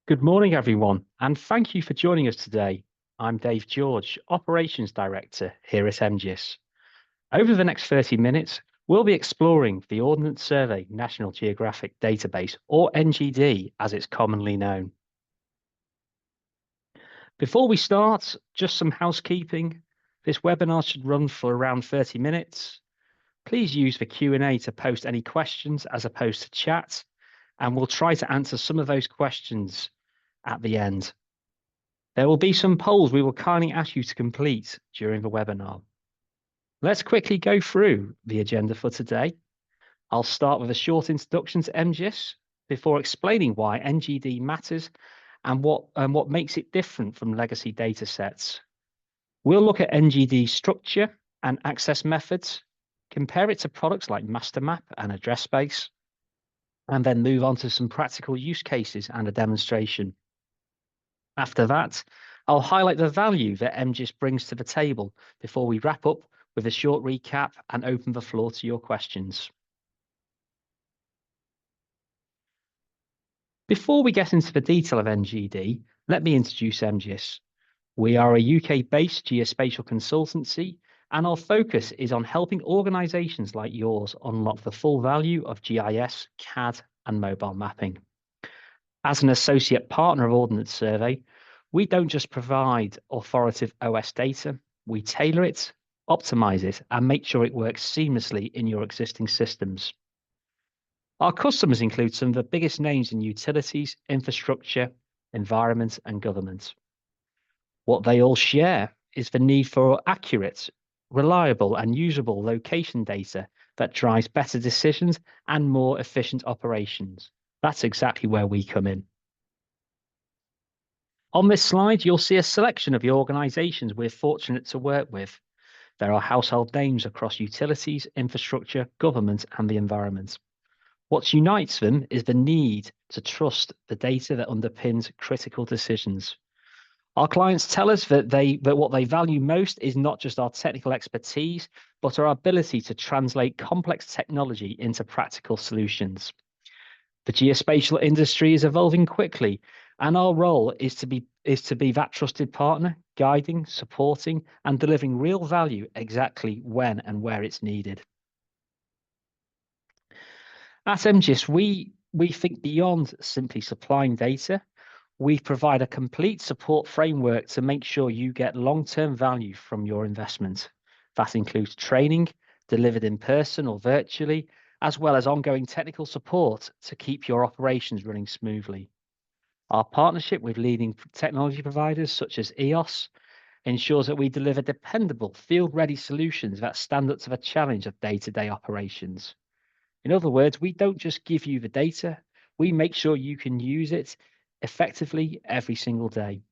Good morning, everyone, and thank you for joining us today. I'm Dave George, Operations Director here at MGIS. Over the next 30 minutes, we'll be exploring the Ordnance Survey National Geographic Database, or NGD as it's commonly known. Before we start, just some housekeeping. This webinar should run for around 30 minutes. Please use the Q&A to post any questions as opposed to chat, and we'll try to answer some of those questions at the end. There will be some polls we will kindly ask you to complete during the webinar. Let's quickly go through the agenda for today. I'll start with a short introduction to MGIS before explaining why NGD matters and what makes it different from legacy data sets. We'll look at NGD structure and access methods, compare it to products like MasterMap and Address Space, and then move on to some practical use cases and a demonstration. After that, I'll highlight the value that MGIS brings to the table before we wrap up with a short recap and open the floor to your questions. Before we get into the detail of NGD, let me introduce MGIS. We are a UK-based geospatial consultancy, and our focus is on helping organisations like yours unlock the full value of GIS, CAD, and mobile mapping. As an associate partner of Ordnance Survey, we don't just provide authoritative OS data, we tailor it, optimize it, and make sure it works seamlessly in your existing systems. Our customers include some of the biggest names in utilities, infrastructure, environment, and government. What they all share is the need for accurate, reliable, and usable location data that drives better decisions and more efficient operations. That's exactly where we come in. On this slide, you'll see a selection of the organisations we're fortunate to work with. There are household names across utilities, infrastructure, government, and the environment. What unites them is the need to trust the data that underpins critical decisions. Our clients tell us that what they value most is not just our technical expertise, but our ability to translate complex technology into practical solutions. The geospatial industry is evolving quickly, and our role is to be that trusted partner, guiding, supporting, and delivering real value exactly when and where it's needed. At MGIS, we think beyond simply supplying data. We provide a complete support framework to make sure you get long-term value from your investment. That includes training, delivered in person or virtually, as well as ongoing technical support to keep your operations running smoothly. Our partnership with leading technology providers such as EOS ensures that we deliver dependable, field-ready solutions that stand up to the challenge of day-to-day operations. In other words, we don't just give you the data, we make sure you can use it effectively every single day.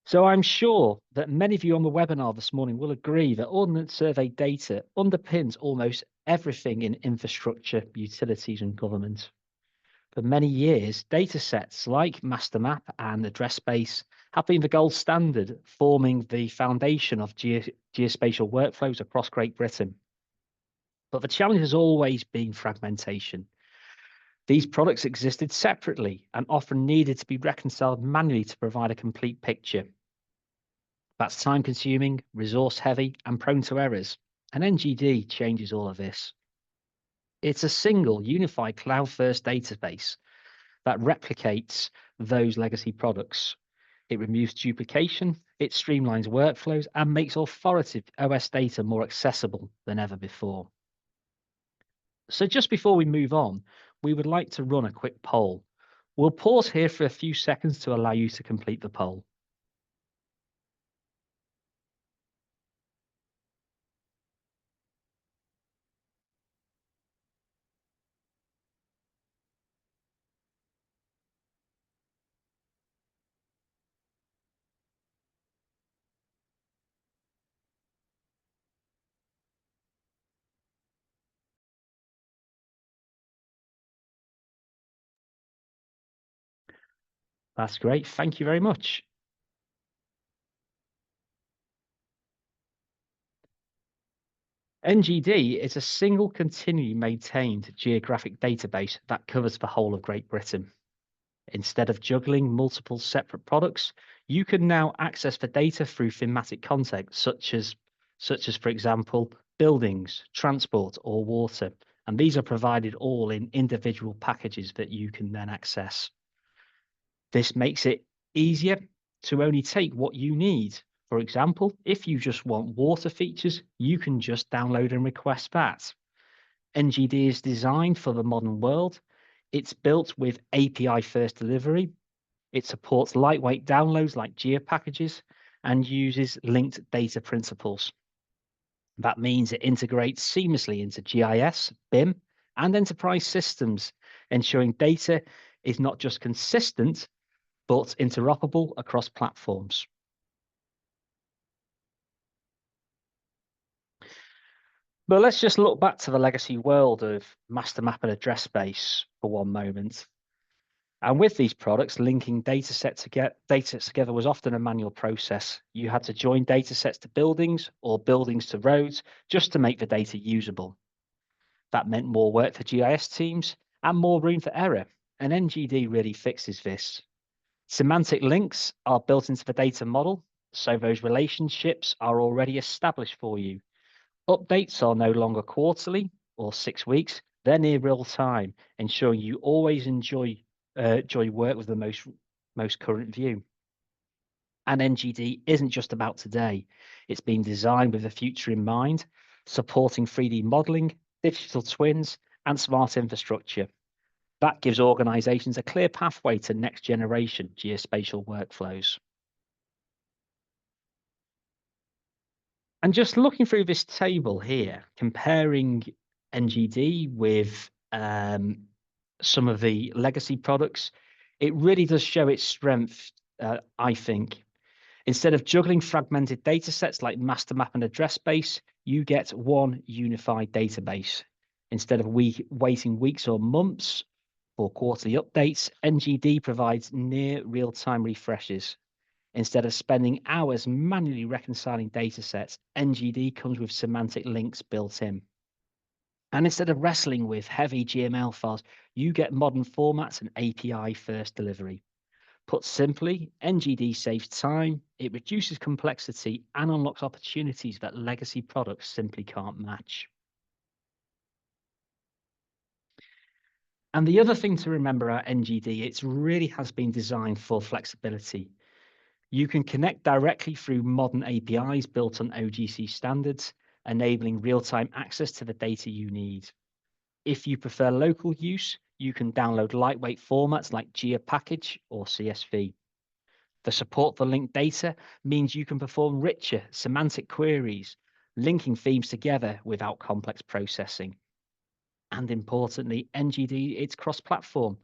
So I'm sure that many of you on the webinar this morning will agree that Ordnance Survey data underpins almost everything in infrastructure, utilities, and government. For many years, data sets like MasterMap and Address Space have been the gold standard, forming the foundation of geospatial workflows across Great Britain. But the challenge has always been fragmentation. These products existed separately and often needed to be reconciled manually to provide a complete picture. That's time-consuming, resource-heavy, and prone to errors, and NGD changes all of this. It's a single, unified cloud-first database that replicates those legacy products. It removes duplication, it streamlines workflows, and makes authoritative OS data more accessible than ever before. So just before we move on, we would like to run a quick poll. We'll pause here for a few seconds to allow you to complete the poll. That's great. Thank you very much. NGD is a single continually maintained geographic database that covers the whole of Great Britain. Instead of juggling multiple separate products, you can now access the data through thematic content, such as, for example, buildings, transport, or water. And these are provided all in individual packages that you can then access. This makes it easier to only take what you need. For example, if you just want water features, you can just download and request that. NGD is designed for the modern world. It's built with API first delivery. It supports lightweight downloads like geo packages and uses linked data principles. That means it integrates seamlessly into GIS, BIM, and enterprise systems, ensuring data is not just consistent, but interoperable across platforms. But let's just look back to the legacy world of master map and address space for one moment. And with these products, linking datasets together was often a manual process. You had to join datasets to buildings or buildings to roads just to make the data usable. That meant more work for GIS teams and more room for error. And NGD really fixes this. Semantic links are built into the data model, so those relationships are already established for you. Updates are no longer quarterly or 6 weeks, they're near real time, ensuring you always enjoy work with the most current view. And NGD isn't just about today. It's been designed with the future in mind, supporting 3D modeling, digital twins, and smart infrastructure. That gives organizations a clear pathway to next generation geospatial workflows. And just looking through this table here, comparing NGD with some of the legacy products, it really does show its strength, I think. Instead of juggling fragmented data sets like master map and address space, you get one unified database. Instead of waiting weeks or months for quarterly updates, NGD provides near real-time refreshes. Instead of spending hours manually reconciling datasets, NGD comes with semantic links built in. And instead of wrestling with heavy GML files, you get modern formats and API first delivery. Put simply, NGD saves time, it reduces complexity, and unlocks opportunities that legacy products simply can't match. And the other thing to remember about NGD, it really has been designed for flexibility. You can connect directly through modern APIs built on OGC standards, enabling real-time access to the data you need. If you prefer local use, you can download lightweight formats like GeoPackage or CSV. The support for linked data means you can perform richer semantic queries, linking themes together without complex processing. And importantly, NGD, it's cross-platform.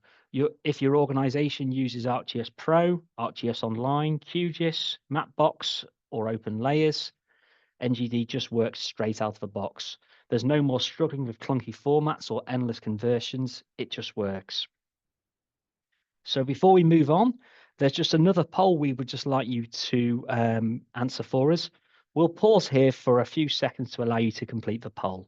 If your organization uses ArcGIS Pro, ArcGIS Online, QGIS, Mapbox, or Open Layers, NGD just works straight out of the box. There's no more struggling with clunky formats or endless conversions. It just works. So before we move on, there's just another poll we would just like you to answer for us. We'll pause here for a few seconds to allow you to complete the poll.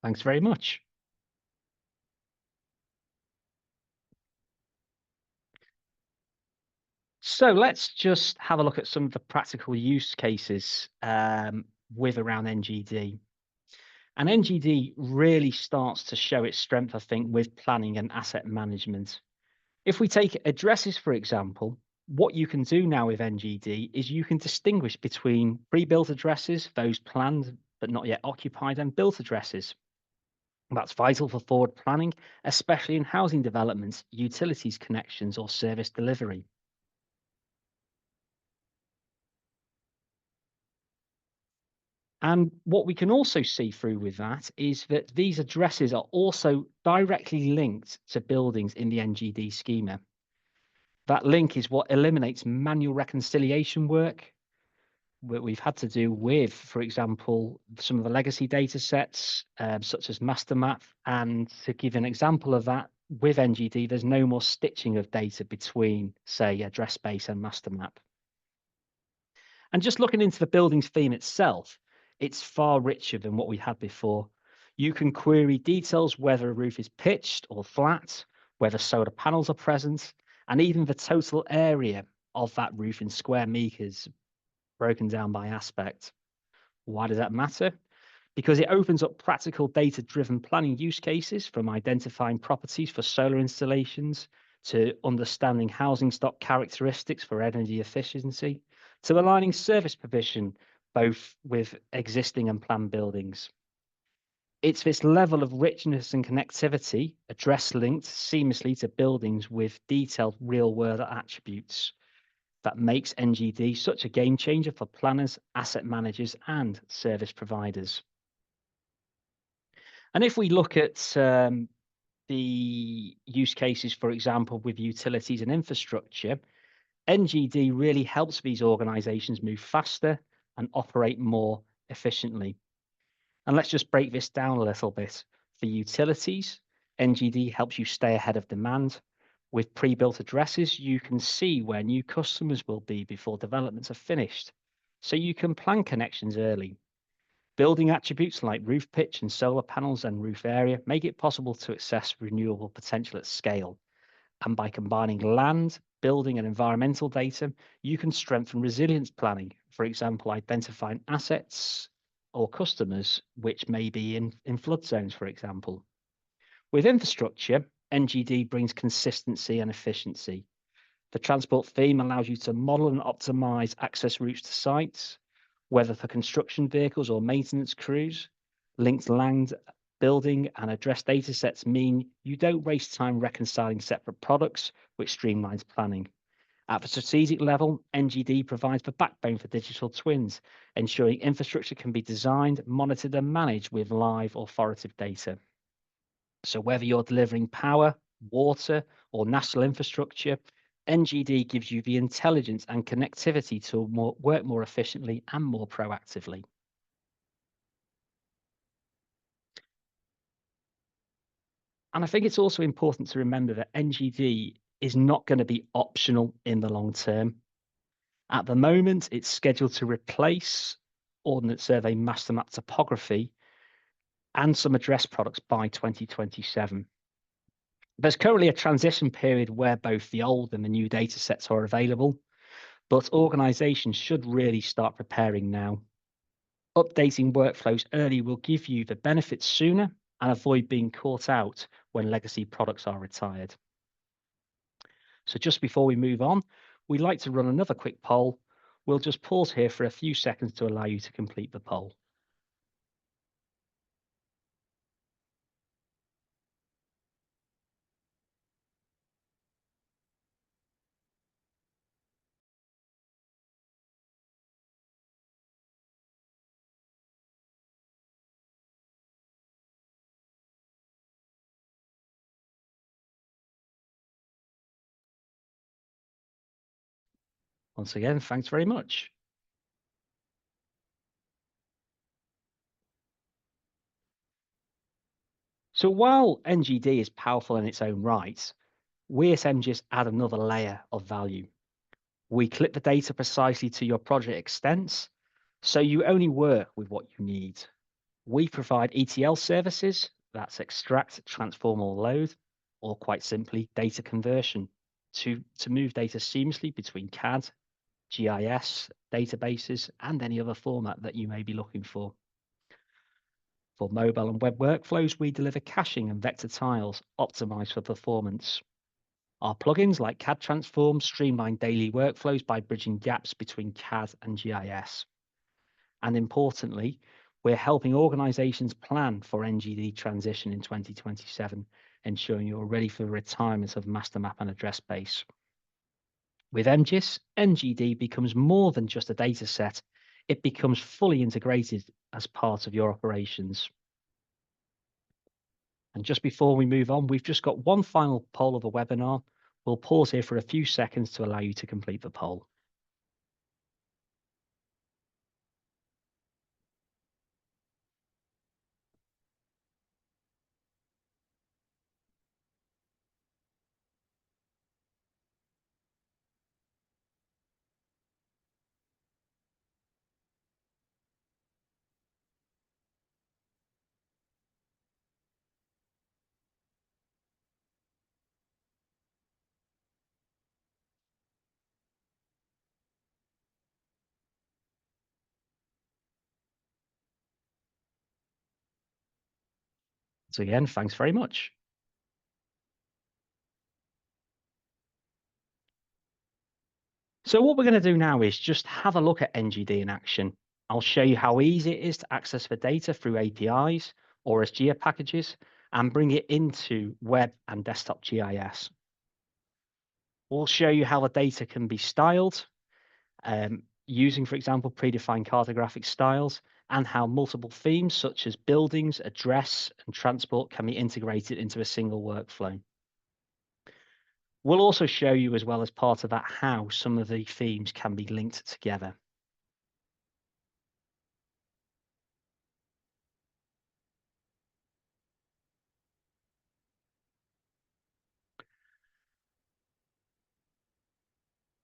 Thanks very much. So let's just have a look at some of the practical use cases with around NGD. And NGD really starts to show its strength, I think, with planning and asset management. If we take addresses, for example, what you can do now with NGD is you can distinguish between pre-built addresses, those planned but not yet occupied, and built addresses. That's vital for forward planning, especially in housing developments, utilities connections, or service delivery. And what we can also see through with that is that these addresses are also directly linked to buildings in the NGD schema. That link is what eliminates manual reconciliation work that we've had to do with, for example, some of the legacy data sets, such as master map. And to give an example of that, with NGD, there's no more stitching of data between, say, address space and master map. And just looking into the building's theme itself, it's far richer than what we had before. You can query details whether a roof is pitched or flat, whether solar panels are present, and even the total area of that roof in square meters broken down by aspect. Why does that matter? Because it opens up practical data-driven planning use cases, from identifying properties for solar installations to understanding housing stock characteristics for energy efficiency, to aligning service provision both with existing and planned buildings. It's this level of richness and connectivity, address linked seamlessly to buildings with detailed real-world attributes, that makes NGD such a game changer for planners, asset managers, and service providers. And if we look at the use cases, for example, with utilities and infrastructure, NGD really helps these organizations move faster and operate more efficiently. And let's just break this down a little bit. For utilities, NGD helps you stay ahead of demand. With pre-built addresses, you can see where new customers will be before developments are finished, so you can plan connections early. Building attributes like roof pitch and solar panels and roof area make it possible to assess renewable potential at scale. And by combining land, building, and environmental data, you can strengthen resilience planning, for example, identifying assets or customers which may be in flood zones, for example. With infrastructure, NGD brings consistency and efficiency. The transport theme allows you to model and optimize access routes to sites, whether for construction vehicles or maintenance crews. Linked land, building, and address data sets mean you don't waste time reconciling separate products, which streamlines planning. At the strategic level, NGD provides the backbone for digital twins, ensuring infrastructure can be designed, monitored, and managed with live authoritative data. So whether you're delivering power, water, or national infrastructure, NGD gives you the intelligence and connectivity to work more efficiently and more proactively. And I think it's also important to remember that NGD is not going to be optional in the long term. At the moment, it's scheduled to replace Ordnance Survey master map topography and some address products by 2027. There's currently a transition period where both the old and the new data sets are available, but organizations should really start preparing now. Updating workflows early will give you the benefits sooner and avoid being caught out when legacy products are retired. So just before we move on, we'd like to run another quick poll. We'll just pause here for a few seconds to allow you to complete the poll. Once again, thanks very much. So while NGD is powerful in its own right, we at MGIS add another layer of value. We clip the data precisely to your project extents, so you only work with what you need. We provide ETL services, that's extract, transform, or load, or quite simply, data conversion, to move data seamlessly between CAD, GIS, databases, and any other format that you may be looking for. For mobile and web workflows, we deliver caching and vector tiles optimized for performance. Our plugins like CAD Transform streamline daily workflows by bridging gaps between CAD and GIS. And importantly, we're helping organizations plan for NGD transition in 2027, ensuring you're ready for the retirement of master map and address base. With MGIS, NGD becomes more than just a data set. it becomes fully integrated as part of your operations. And just before we move on, we've just got one final poll of the webinar. We'll pause here for a few seconds to allow you to complete the poll. So again, thanks very much. So what we're going to do now is just have a look at NGD in action. I'll show you how easy it is to access the data through APIs or as GIA packages and bring it into web and desktop GIS. We'll show you how the data can be styled using, for example, predefined cartographic styles, and how multiple themes such as buildings, address, and transport can be integrated into a single workflow. We'll also show you, as well as part of that, how some of the themes can be linked together.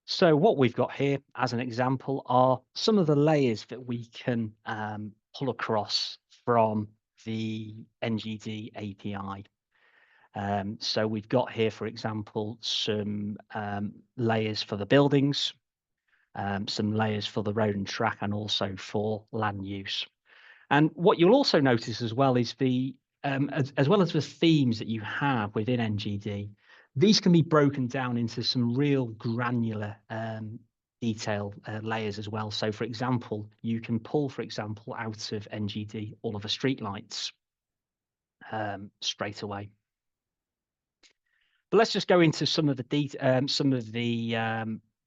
So what we've got here as an example are some of the layers that we can pull across from the NGD API. So we've got here, for example, some layers for the buildings, some layers for the road and track, and also for land use. And what you'll also notice as well is as well as the themes that you have within NGD, these can be broken down into some real granular detail layers as well. So, for example, you can pull, for example, out of NGD all of the streetlights straight away. But let's just go into some of the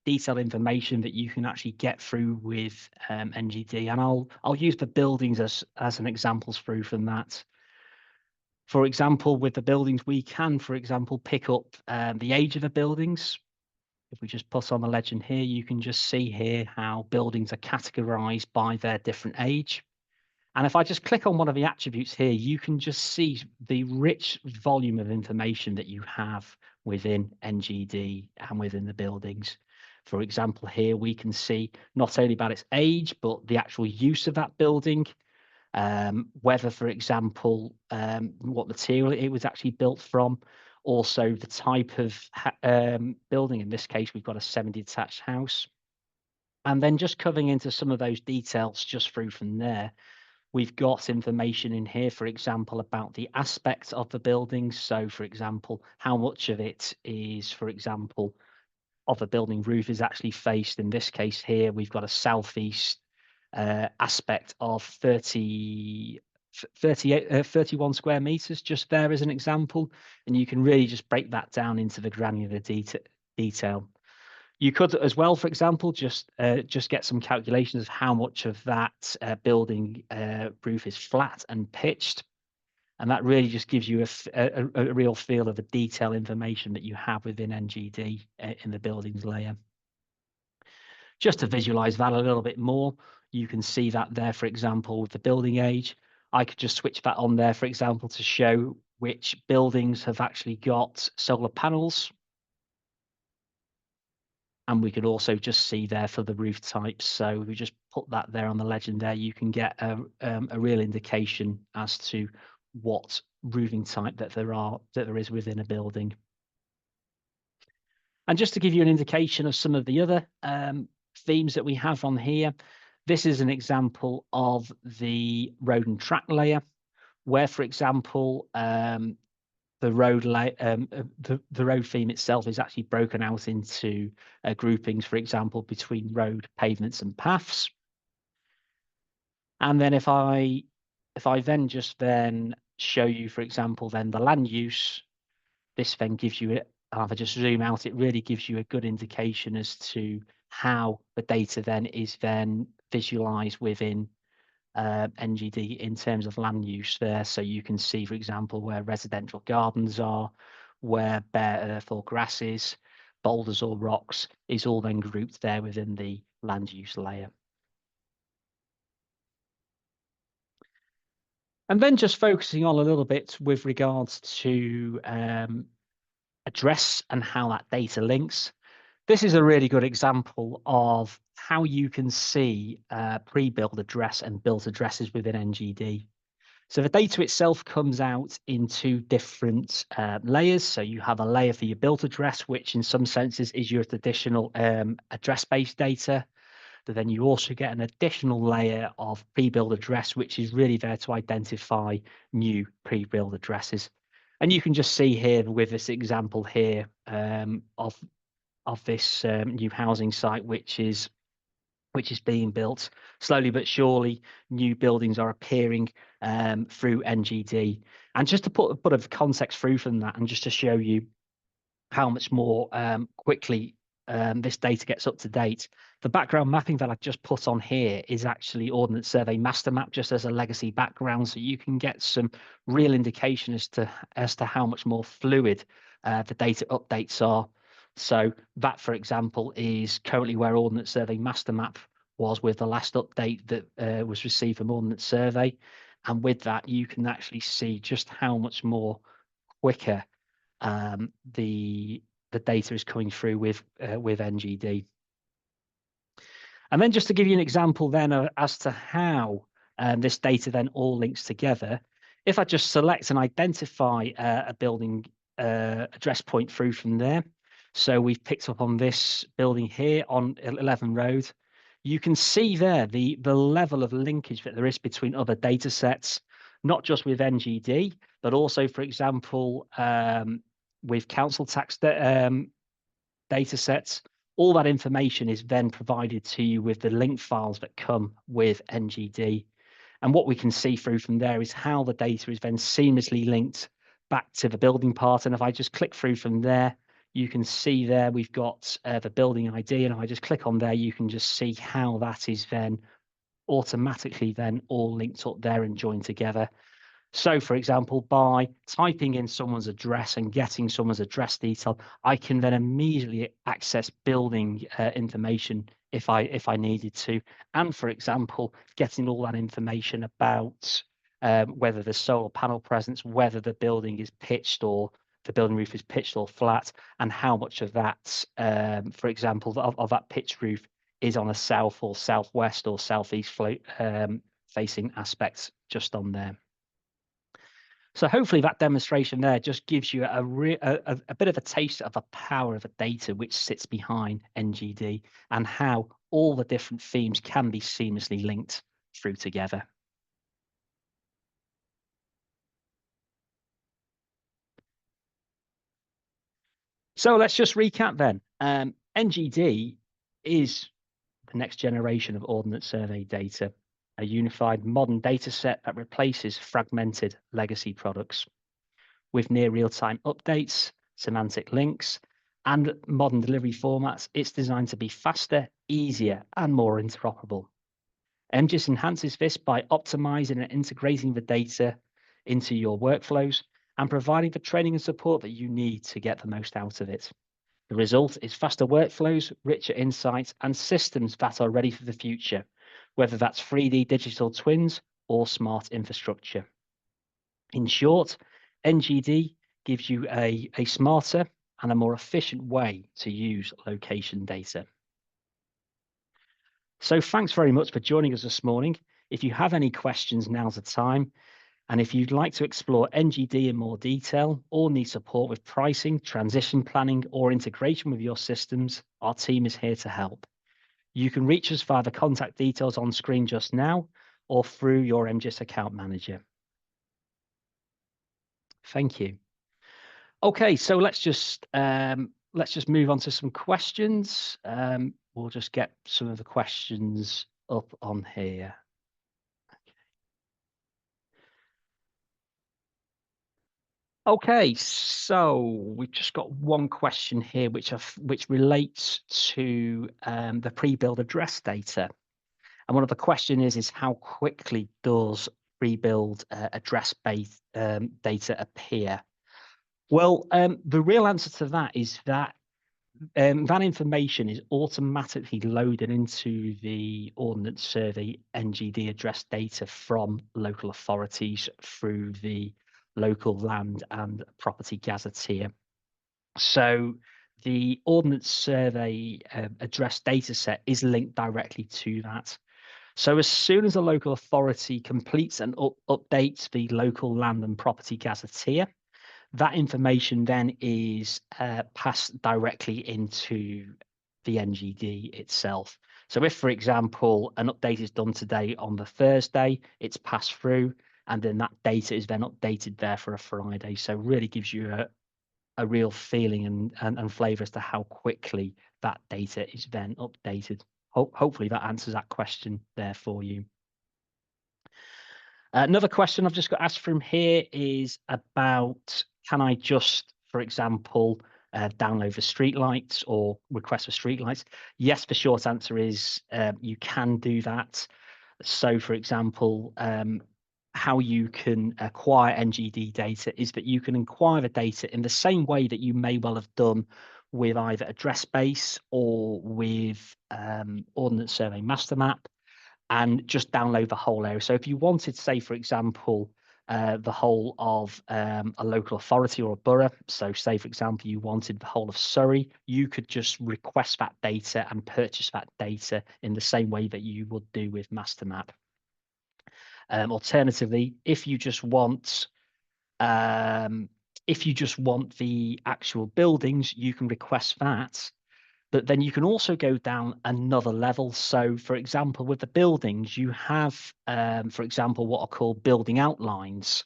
detailed information that you can actually get through with NGD, and I'll use the buildings as an example through from that. For example, with the buildings, we can, for example, pick up the age of the buildings. If we just put on the legend here, you can just see here how buildings are categorized by their different age. And if I just click on one of the attributes here, you can just see the rich volume of information that you have within NGD and within the buildings. For example, here we can see not only about its age, but the actual use of that building, whether, for example, what material it was actually built from, also the type of building. In this case, we've got a semi-detached house. And then just covering into some of those details just through from there. We've got information in here, for example, about the aspect of the building. So, for example, how much of it is, for example, of the building roof is actually faced. In this case here, we've got a southeast aspect of 31 square meters, just there as an example. And you can really just break that down into the granular detail. You could as well, for example, just get some calculations of how much of that building roof is flat and pitched. And that really just gives you a real feel of the detail information that you have within NGD in the buildings layer. Just to visualize that a little bit more, you can see that there, for example, with the building age. I could just switch that on there, for example, to show which buildings have actually got solar panels. And we could also just see there for the roof types. So we just put that there on the legend there. You can get a real indication as to what roofing type that there is within a building. And just to give you an indication of some of the other themes that we have on here, this is an example of the road and track layer, where, for example, the road theme itself is actually broken out into groupings, for example, between road, pavements, and paths. And then if I then just show you, for example, then the land use, this then gives you it. If I just zoom out, it really gives you a good indication as to how the data then is then visualized within NGD in terms of land use there. So you can see, for example, where residential gardens are, where bare earth or grasses, boulders or rocks is all then grouped there within the land use layer. And then just focusing on a little bit with regards to address and how that data links. This is a really good example of how you can see pre-built address and built addresses within NGD. So the data itself comes out in two different layers. So you have a layer for your built address, which in some senses is your traditional address-based data. But then you also get an additional layer of pre-built address, which is really there to identify new pre-built addresses. And you can just see here with this example here of this new housing site, which is being built. Slowly but surely, new buildings are appearing through NGD. And just to put a bit of context through from that, and just to show you how much more quickly this data gets up to date, the background mapping that I just put on here is actually Ordnance Survey master map, just as a legacy background, so you can get some real indication as to how much more fluid the data updates are. So that, for example, is currently where Ordnance Survey master map was with the last update that was received from Ordnance Survey. And with that, you can actually see just how much more quicker the data is coming through with NGD. And then just to give you an example then as to how this data then all links together, if I just select and identify a building address point through from there, so we've picked up on this building here on 11 Road, you can see there the level of linkage that there is between other data sets, not just with NGD, but also, for example, with council tax data sets. All that information is then provided to you with the link files that come with NGD. And what we can see through from there is how the data is then seamlessly linked back to the building part. And if I just click through from there, you can see there we've got the building ID. And if I just click on there, you can just see how that is then automatically then all linked up there and joined together. So, for example, by typing in someone's address and getting someone's address detail, I can then immediately access building information if I needed to. And, for example, getting all that information about whether there's solar panel presence, whether the building is pitched or the building roof is pitched or flat, and how much of that, for example, of that pitched roof is on a south or southwest or southeast facing aspects just on there. So hopefully that demonstration there just gives you a bit of a taste of the power of the data which sits behind NGD and how all the different themes can be seamlessly linked through together. So let's just recap then. NGD is the next generation of Ordnance Survey data, a unified modern data set that replaces fragmented legacy products. With near real-time updates, semantic links, and modern delivery formats, it's designed to be faster, easier, and more interoperable. MGIS enhances this by optimizing and integrating the data into your workflows and providing the training and support that you need to get the most out of it. The result is faster workflows, richer insights, and systems that are ready for the future, whether that's 3D digital twins or smart infrastructure. In short, NGD gives you a smarter and a more efficient way to use location data. So thanks very much for joining us this morning. If you have any questions, now's the time. And if you'd like to explore NGD in more detail or need support with pricing, transition planning, or integration with your systems, our team is here to help. You can reach us via the contact details on screen just now or through your MGIS account manager. Thank you. Okay, so let's just move on to some questions. We'll just get some of the questions up on here. Okay, so we've just got one question here, which relates to the pre-built address data. And one of the question is how quickly does pre-build address-based data appear? Well, the real answer to that is that that information is automatically loaded into the Ordnance Survey NGD address data from local authorities through the local land and property gazetteer. So the Ordnance Survey address data set is linked directly to that. So as soon as a local authority completes and updates the local land and property gazetteer, that information then is passed directly into the NGD itself. So if, for example, an update is done today on the Thursday, it's passed through, and then that data is then updated there for a Friday. So really gives you a real feeling and flavour as to how quickly that data is then updated. Hopefully that answers that question there for you. Another question I've just got asked from here is about, can I just, for example, download the streetlights or request for streetlights? Yes, the short answer is you can do that. So, for example, how you can acquire NGD data is that you can acquire the data in the same way that you may well have done with either address base or with Ordnance Survey Master Map, and just download the whole area. So if you wanted, say, for example, the whole of a local authority or a borough, so say, for example, you wanted the whole of Surrey, you could just request that data and purchase that data in the same way that you would do with Master Map. Alternatively, if you just want the actual buildings, you can request that. But then you can also go down another level. So, for example, with the buildings, you have, for example, what are called building outlines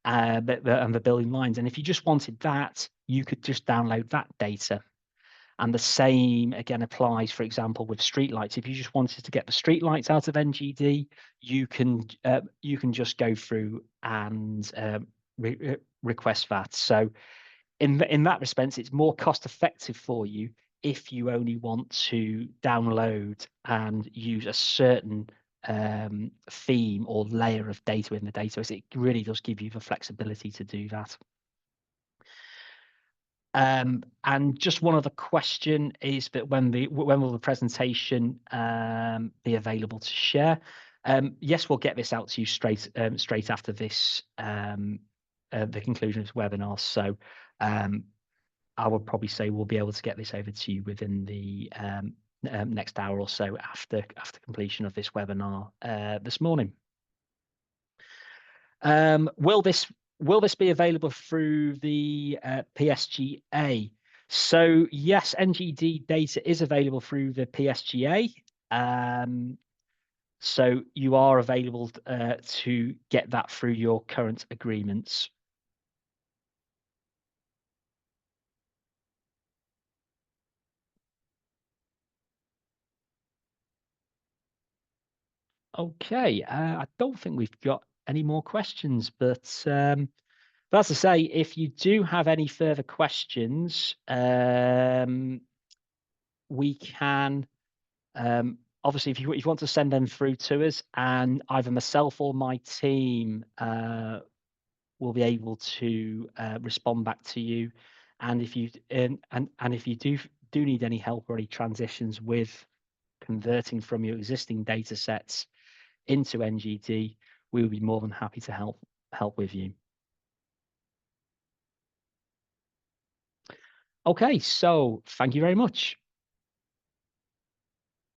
and the building lines. And if you just wanted that, you could just download that data. And the same again applies, for example, with streetlights. If you just wanted to get the streetlights out of NGD, you can just go through and request that. So, in that respect, it's more cost effective for you if you only want to download and use a certain theme or layer of data in the database. It really does give you the flexibility to do that. And just one other question is that when will the presentation be available to share? Yes, we'll get this out to you straight after this the conclusion of this webinar. So I would probably say we'll be able to get this over to you within the next hour or so after completion of this webinar this morning. Will this be available through the PSGA? So yes, NGD data is available through the PSGA. So you are available to get that through your current agreements. Okay, I don't think we've got any more questions, but as I say, if you do have any further questions, we can obviously, if you want to send them through to us, and either myself or my team will be able to respond back to you. And if you and if you do need any help or any transitions with converting from your existing data sets into NGD, we will be more than happy to help with you. Okay, so thank you very much.